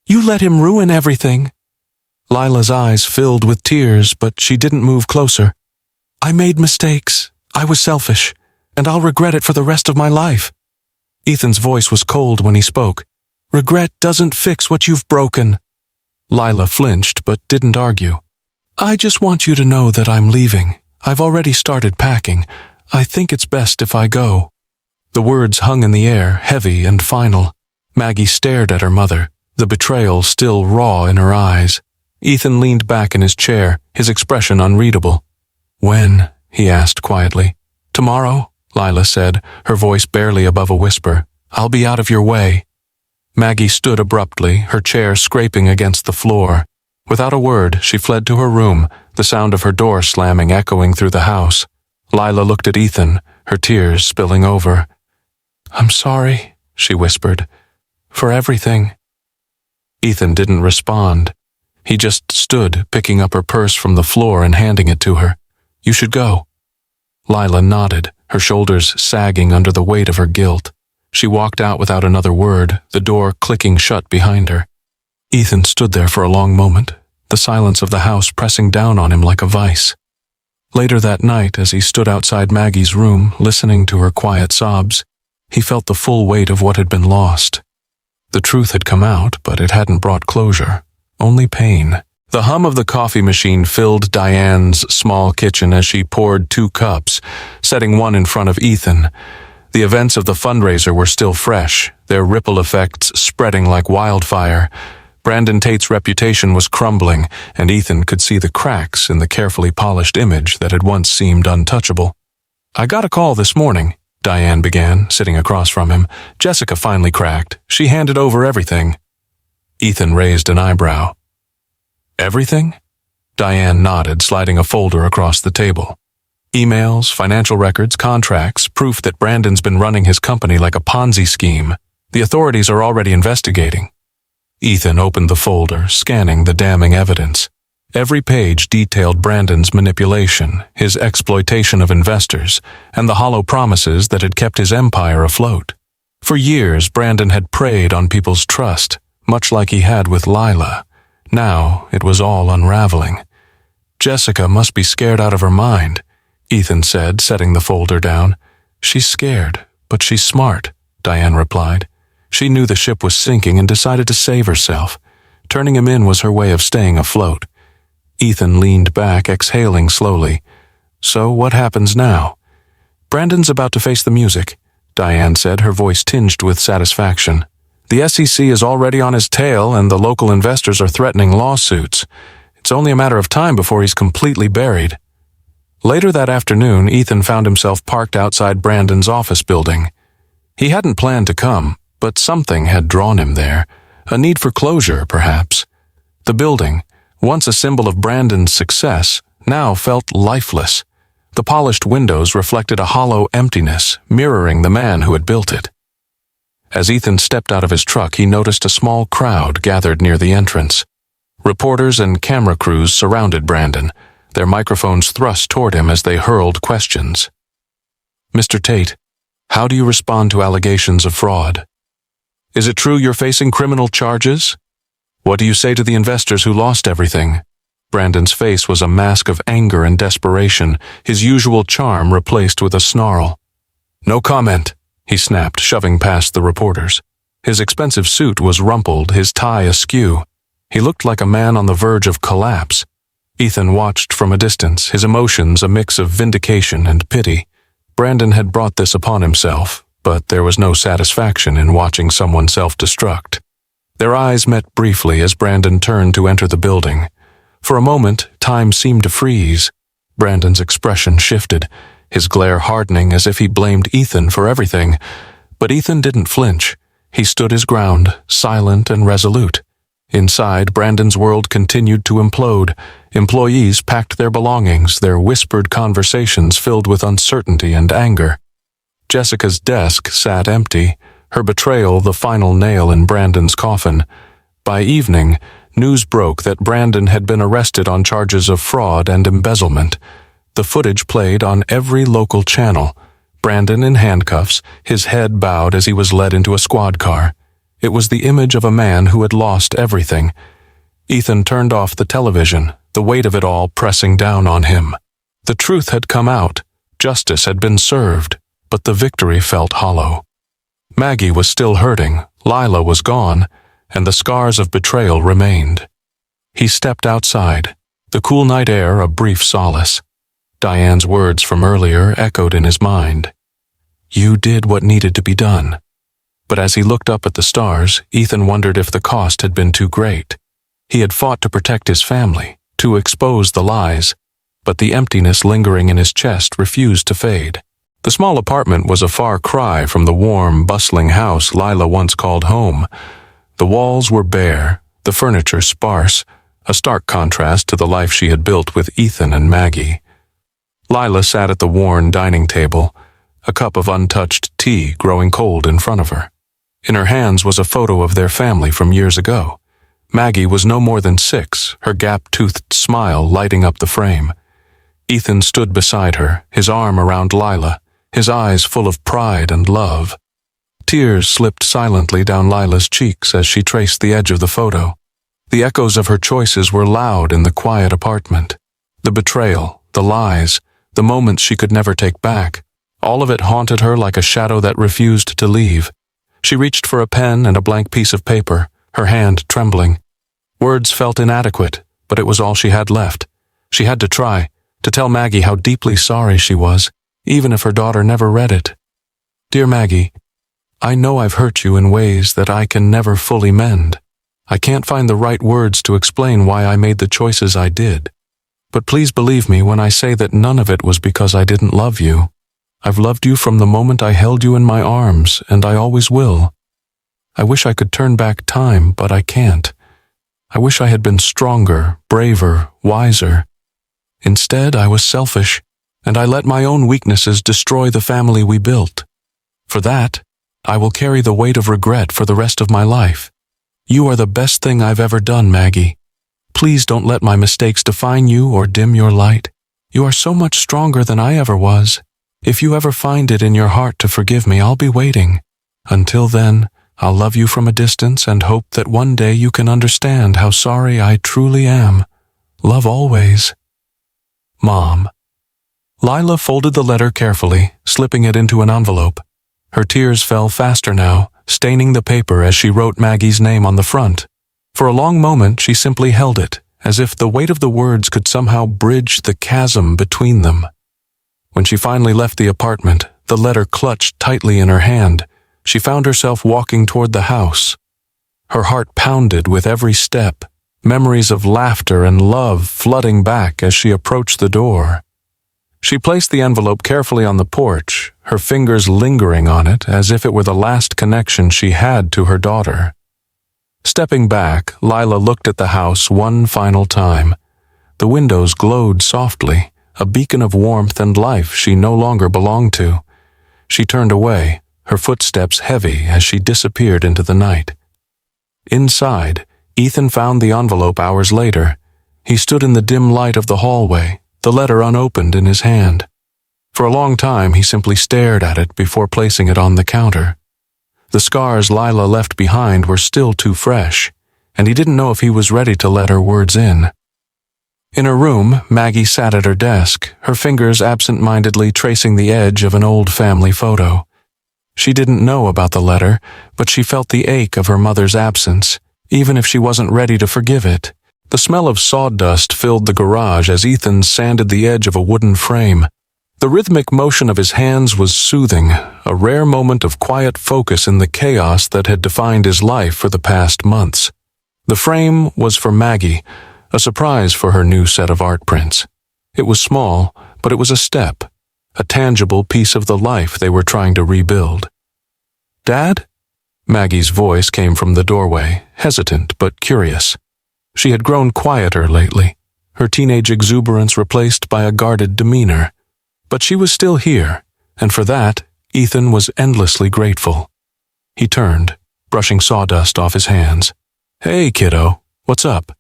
"You let him ruin everything." Lila's eyes filled with tears, but she didn't move closer. "I made mistakes. I was selfish, and I'll regret it for the rest of my life." Ethan's voice was cold when he spoke. "Regret doesn't fix what you've broken." Lila flinched but didn't argue. "I just want you to know that I'm leaving. I've already started packing. I think it's best if I go." The words hung in the air, heavy and final. Maggie stared at her mother, the betrayal still raw in her eyes. Ethan leaned back in his chair, his expression unreadable. "When?" he asked quietly. "Tomorrow," Lila said, her voice barely above a whisper. "I'll be out of your way." Maggie stood abruptly, her chair scraping against the floor. Without a word, she fled to her room, the sound of her door slamming echoing through the house. Lila looked at Ethan, her tears spilling over. "I'm sorry," she whispered, "for everything." Ethan didn't respond. He just stood, picking up her purse from the floor and handing it to her. "You should go." Lila nodded, her shoulders sagging under the weight of her guilt. She walked out without another word, the door clicking shut behind her. Ethan stood there for a long moment, the silence of the house pressing down on him like a vice. Later that night, as he stood outside Maggie's room, listening to her quiet sobs, he felt the full weight of what had been lost. The truth had come out, but it hadn't brought closure, only pain. The hum of the coffee machine filled Diane's small kitchen as she poured 2 cups, setting one in front of Ethan. The events of the fundraiser were still fresh, their ripple effects spreading like wildfire. Brandon Tate's reputation was crumbling, and Ethan could see the cracks in the carefully polished image that had once seemed untouchable. "I got a call this morning," Diane began, sitting across from him. "Jessica finally cracked. She handed over everything." Ethan raised an eyebrow. "Everything?" Diane nodded, sliding a folder across the table. "Emails, financial records, contracts, proof that Brandon's been running his company like a Ponzi scheme. The authorities are already investigating." Ethan opened the folder, scanning the damning evidence. Every page detailed Brandon's manipulation, his exploitation of investors, and the hollow promises that had kept his empire afloat. For years, Brandon had preyed on people's trust, much like he had with Lila. Now, it was all unraveling. "Jessica must be scared out of her mind," Ethan said, setting the folder down. "She's scared, but she's smart," Diane replied. "She knew the ship was sinking and decided to save herself. Turning him in was her way of staying afloat." Ethan leaned back, exhaling slowly. "So what happens now?" "Brandon's about to face the music," Diane said, her voice tinged with satisfaction. "The SEC is already on his tail, and the local investors are threatening lawsuits. It's only a matter of time before he's completely buried." Later that afternoon, Ethan found himself parked outside Brandon's office building. He hadn't planned to come, but something had drawn him there. A need for closure, perhaps. The building, once a symbol of Brandon's success, now felt lifeless. The polished windows reflected a hollow emptiness, mirroring the man who had built it. As Ethan stepped out of his truck, he noticed a small crowd gathered near the entrance. Reporters and camera crews surrounded Brandon, their microphones thrust toward him as they hurled questions. "Mr. Tate, how do you respond to allegations of fraud? Is it true you're facing criminal charges? What do you say to the investors who lost everything?" Brandon's face was a mask of anger and desperation, his usual charm replaced with a snarl. "No comment," he snapped, shoving past the reporters. His expensive suit was rumpled, his tie askew. He looked like a man on the verge of collapse. Ethan watched from a distance, his emotions a mix of vindication and pity. Brandon had brought this upon himself, but there was no satisfaction in watching someone self-destruct. Their eyes met briefly as Brandon turned to enter the building. For a moment, time seemed to freeze. Brandon's expression shifted, his glare hardening as if he blamed Ethan for everything. But Ethan didn't flinch. He stood his ground, silent and resolute. Inside, Brandon's world continued to implode. Employees packed their belongings, their whispered conversations filled with uncertainty and anger. Jessica's desk sat empty, her betrayal the final nail in Brandon's coffin. By evening, news broke that Brandon had been arrested on charges of fraud and embezzlement. The footage played on every local channel. Brandon in handcuffs, his head bowed as he was led into a squad car. It was the image of a man who had lost everything. Ethan turned off the television, the weight of it all pressing down on him. The truth had come out. Justice had been served, but the victory felt hollow. Maggie was still hurting, Lila was gone, and the scars of betrayal remained. He stepped outside, the cool night air a brief solace. Diane's words from earlier echoed in his mind. "You did what needed to be done." But as he looked up at the stars, Ethan wondered if the cost had been too great. He had fought to protect his family, to expose the lies, but the emptiness lingering in his chest refused to fade. The small apartment was a far cry from the warm, bustling house Lila once called home. The walls were bare, the furniture sparse, a stark contrast to the life she had built with Ethan and Maggie. Lila sat at the worn dining table, a cup of untouched tea growing cold in front of her. In her hands was a photo of their family from years ago. Maggie was no more than 6, her gap-toothed smile lighting up the frame. Ethan stood beside her, his arm around Lila, his eyes full of pride and love. Tears slipped silently down Lila's cheeks as she traced the edge of the photo. The echoes of her choices were loud in the quiet apartment. The betrayal, the lies, the moments she could never take back, all of it haunted her like a shadow that refused to leave. She reached for a pen and a blank piece of paper, her hand trembling. Words felt inadequate, but it was all she had left. She had to try, to tell Maggie how deeply sorry she was, even if her daughter never read it. Dear Maggie, I know I've hurt you in ways that I can never fully mend. I can't find the right words to explain why I made the choices I did. But please believe me when I say that none of it was because I didn't love you. I've loved you from the moment I held you in my arms, and I always will. I wish I could turn back time, but I can't. I wish I had been stronger, braver, wiser. Instead, I was selfish, and I let my own weaknesses destroy the family we built. For that, I will carry the weight of regret for the rest of my life. You are the best thing I've ever done, Maggie. Please don't let my mistakes define you or dim your light. You are so much stronger than I ever was. If you ever find it in your heart to forgive me, I'll be waiting. Until then, I'll love you from a distance and hope that one day you can understand how sorry I truly am. Love always. Mom. Lila folded the letter carefully, slipping it into an envelope. Her tears fell faster now, staining the paper as she wrote Maggie's name on the front. For a long moment she simply held it, as if the weight of the words could somehow bridge the chasm between them. When she finally left the apartment, the letter clutched tightly in her hand, she found herself walking toward the house. Her heart pounded with every step, memories of laughter and love flooding back as she approached the door. She placed the envelope carefully on the porch, her fingers lingering on it as if it were the last connection she had to her daughter. Stepping back, Lila looked at the house one final time. The windows glowed softly, a beacon of warmth and life she no longer belonged to. She turned away, her footsteps heavy as she disappeared into the night. Inside, Ethan found the envelope hours later. He stood in the dim light of the hallway, the letter unopened in his hand. For a long time he simply stared at it before placing it on the counter. The scars Lila left behind were still too fresh, and he didn't know if he was ready to let her words in. In her room, Maggie sat at her desk, her fingers absent-mindedly tracing the edge of an old family photo. She didn't know about the letter, but she felt the ache of her mother's absence, even if she wasn't ready to forgive it. The smell of sawdust filled the garage as Ethan sanded the edge of a wooden frame. The rhythmic motion of his hands was soothing, a rare moment of quiet focus in the chaos that had defined his life for the past months. The frame was for Maggie, a surprise for her new set of art prints. It was small, but it was a step, a tangible piece of the life they were trying to rebuild. "Dad?" Maggie's voice came from the doorway, hesitant but curious. She had grown quieter lately, her teenage exuberance replaced by a guarded demeanor. But she was still here, and for that, Ethan was endlessly grateful. He turned, brushing sawdust off his hands. "Hey, kiddo, what's up?"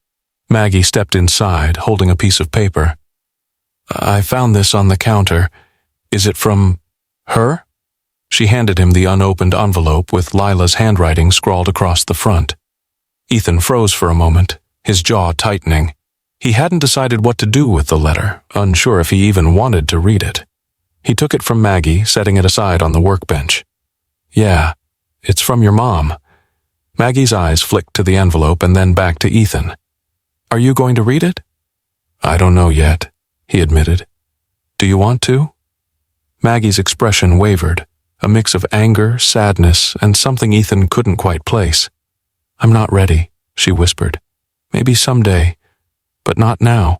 Maggie stepped inside, holding a piece of paper. "I found this on the counter. Is it from her?" She handed him the unopened envelope with Lila's handwriting scrawled across the front. Ethan froze for a moment, his jaw tightening. He hadn't decided what to do with the letter, unsure if he even wanted to read it. He took it from Maggie, setting it aside on the workbench. "Yeah, it's from your mom." Maggie's eyes flicked to the envelope and then back to Ethan. "Are you going to read it?" "I don't know yet," he admitted. "Do you want to?" Maggie's expression wavered, a mix of anger, sadness, and something Ethan couldn't quite place. "I'm not ready," she whispered. "Maybe someday, but not now."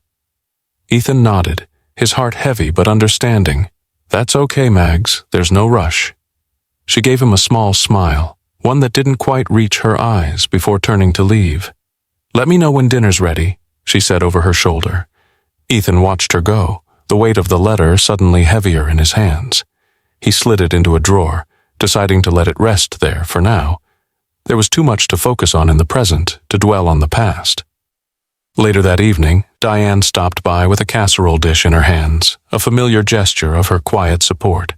Ethan nodded, his heart heavy but understanding. "That's okay, Mags, there's no rush." She gave him a small smile, one that didn't quite reach her eyes, before turning to leave. "Let me know when dinner's ready," she said over her shoulder. Ethan watched her go, the weight of the letter suddenly heavier in his hands. He slid it into a drawer, deciding to let it rest there for now. There was too much to focus on in the present to dwell on the past. Later that evening, Diane stopped by with a casserole dish in her hands, a familiar gesture of her quiet support.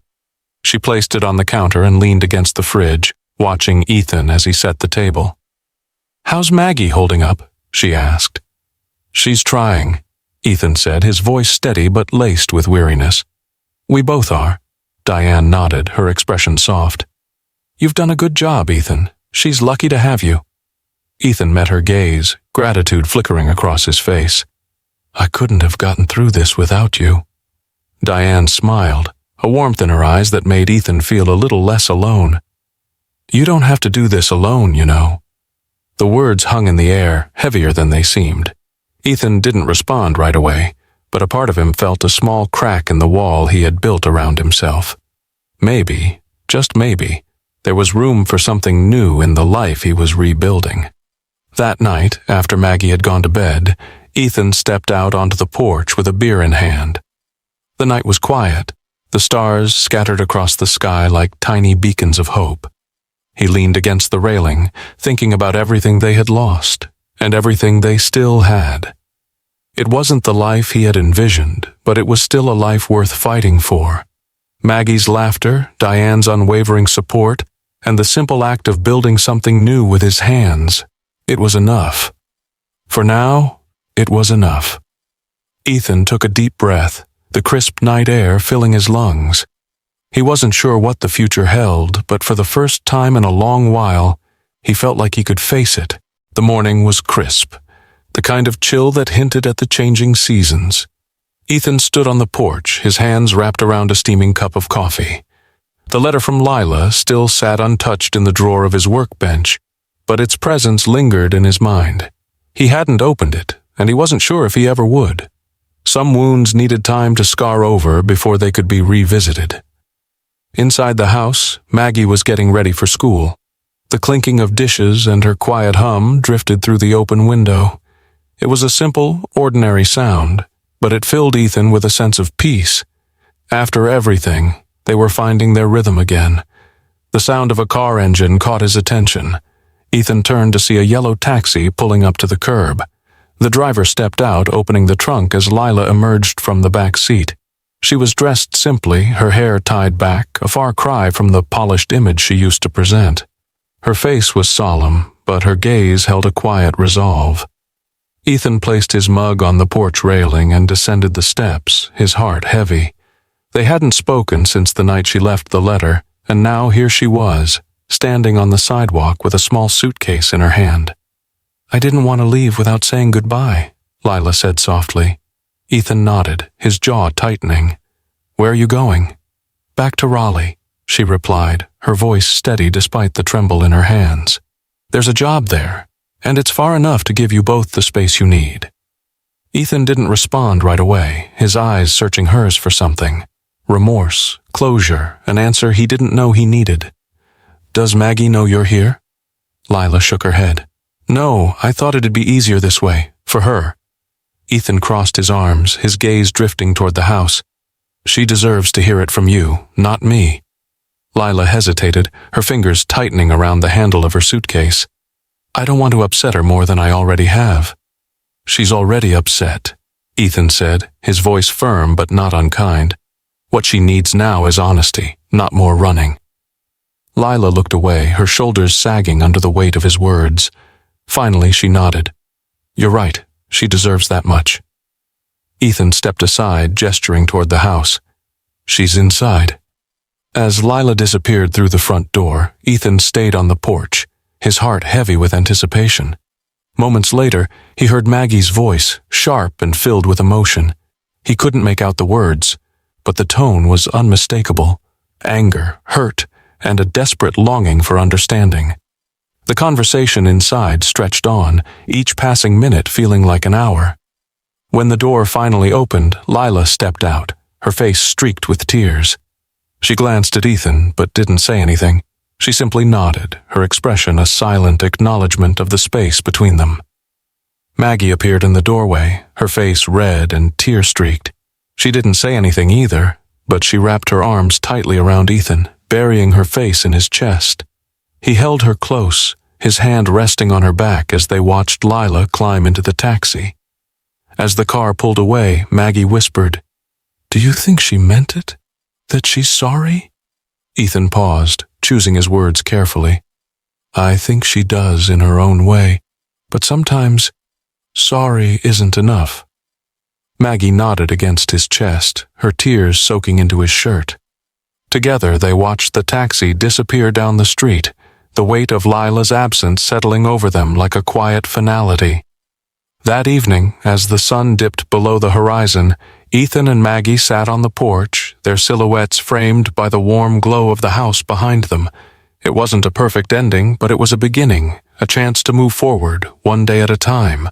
She placed it on the counter and leaned against the fridge, watching Ethan as he set the table. "How's Maggie holding up?" she asked. "She's trying," Ethan said, his voice steady but laced with weariness. "We both are." Diane nodded, her expression soft. "You've done a good job, Ethan. She's lucky to have you." Ethan met her gaze, gratitude flickering across his face. "I couldn't have gotten through this without you." Diane smiled, a warmth in her eyes that made Ethan feel a little less alone. "You don't have to do this alone, you know." The words hung in the air, heavier than they seemed. Ethan didn't respond right away, but a part of him felt a small crack in the wall he had built around himself. Maybe, just maybe, there was room for something new in the life he was rebuilding. That night, after Maggie had gone to bed, Ethan stepped out onto the porch with a beer in hand. The night was quiet, the stars scattered across the sky like tiny beacons of hope. He leaned against the railing, thinking about everything they had lost, and everything they still had. It wasn't the life he had envisioned, but it was still a life worth fighting for. Maggie's laughter, Diane's unwavering support, and the simple act of building something new with his hands. It was enough. For now, it was enough. Ethan took a deep breath, the crisp night air filling his lungs. He wasn't sure what the future held, but for the first time in a long while, he felt like he could face it. The morning was crisp, the kind of chill that hinted at the changing seasons. Ethan stood on the porch, his hands wrapped around a steaming cup of coffee. The letter from Lila still sat untouched in the drawer of his workbench, but its presence lingered in his mind. He hadn't opened it, and he wasn't sure if he ever would. Some wounds needed time to scar over before they could be revisited. Inside the house, Maggie was getting ready for school. The clinking of dishes and her quiet hum drifted through the open window. It was a simple, ordinary sound, but it filled Ethan with a sense of peace. After everything, they were finding their rhythm again. The sound of a car engine caught his attention. Ethan turned to see a yellow taxi pulling up to the curb. The driver stepped out, opening the trunk as Lila emerged from the back seat. She was dressed simply, her hair tied back, a far cry from the polished image she used to present. Her face was solemn, but her gaze held a quiet resolve. Ethan placed his mug on the porch railing and descended the steps, his heart heavy. They hadn't spoken since the night she left the letter, and now here she was, standing on the sidewalk with a small suitcase in her hand. "I didn't want to leave without saying goodbye," Lila said softly. Ethan nodded, his jaw tightening. "Where are you going?" "Back to Raleigh," she replied, her voice steady despite the tremble in her hands. "There's a job there, and it's far enough to give you both the space you need." Ethan didn't respond right away, his eyes searching hers for something. Remorse, closure, an answer he didn't know he needed. "Does Maggie know you're here?" Lila shook her head. "No, I thought it'd be easier this way, for her." Ethan crossed his arms, his gaze drifting toward the house. "She deserves to hear it from you, not me." Lila hesitated, her fingers tightening around the handle of her suitcase. "I don't want to upset her more than I already have." "She's already upset," Ethan said, his voice firm but not unkind. "What she needs now is honesty, not more running." Lila looked away, her shoulders sagging under the weight of his words. Finally, she nodded. "You're right. She deserves that much." Ethan stepped aside, gesturing toward the house. "She's inside." As Lila disappeared through the front door, Ethan stayed on the porch, his heart heavy with anticipation. Moments later, he heard Maggie's voice, sharp and filled with emotion. He couldn't make out the words, but the tone was unmistakable. Anger, hurt, and a desperate longing for understanding. The conversation inside stretched on, each passing minute feeling like an hour. When the door finally opened, Lila stepped out, her face streaked with tears. She glanced at Ethan, but didn't say anything. She simply nodded, her expression a silent acknowledgement of the space between them. Maggie appeared in the doorway, her face red and tear-streaked. She didn't say anything either, but she wrapped her arms tightly around Ethan, burying her face in his chest. He held her close, his hand resting on her back as they watched Lila climb into the taxi. As the car pulled away, Maggie whispered, "Do you think she meant it? That she's sorry?" Ethan paused, choosing his words carefully. "I think she does in her own way, but sometimes sorry isn't enough." Maggie nodded against his chest, her tears soaking into his shirt. Together they watched the taxi disappear down the street, the weight of Lila's absence settling over them like a quiet finality. That evening, as the sun dipped below the horizon, Ethan and Maggie sat on the porch, their silhouettes framed by the warm glow of the house behind them. It wasn't a perfect ending, but it was a beginning, a chance to move forward, one day at a time.